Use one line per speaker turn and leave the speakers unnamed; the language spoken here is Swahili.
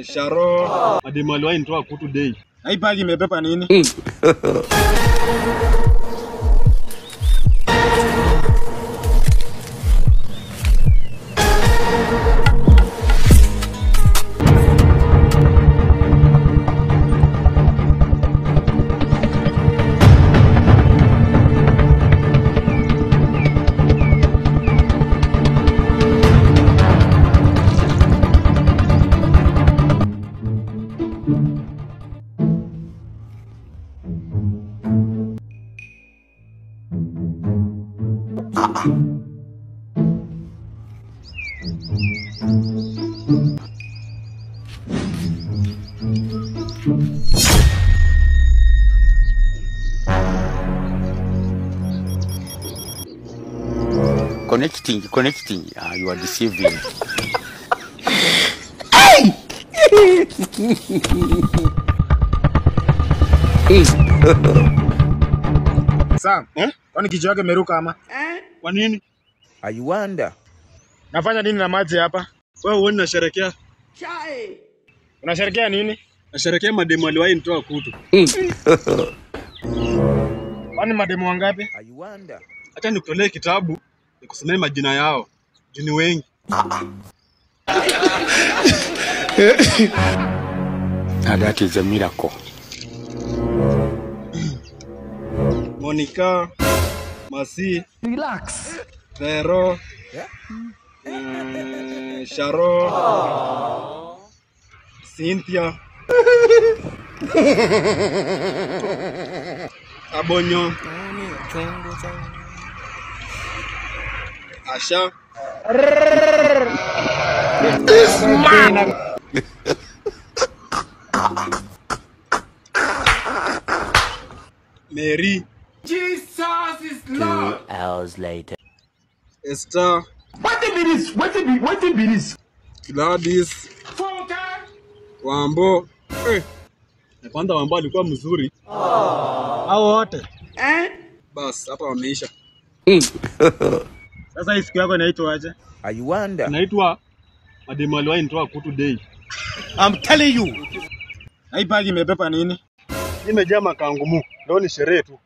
Sharo. Mademu aliwahi nitoa kutu day.
Hii bagi imebeba nini?
Connecting. You are deceiving.
Sam, kwani kichwa yake meruka ama?
Kwa nini?
I wonder.
Nafanya nini na maji hapa?
Wewe uone nasherekea.
Unasherekea nini?
Nasherekea mademu aliwahi nitoa kutu.
Kwani mademu wangapi?
I wonder.
Acha nikutolee kitabu nikusomee majina yao. Juni wengi.
Now that is a miracle.
Monica, Masi,
Relax.
Vero, Sharo, Cynthia, Abonyo, Asha,
This man.
Mary,
Jesus is Lord.
2 hours later.
Esther,
What be this?
Gladys,
Funke.
Wambo. Kwanza Wambo alikuwa mzuri.
Hao wote.
Bas, hapa wameisha.
Sasa hii siku yako inaitwa aje?
I wonder.
Inaitwa mademu aliwahi nitoa kutu day.
I'm telling you. Hii bagi imebeba nini?
Nimejaa makangumu. Leo ni sherehe tu.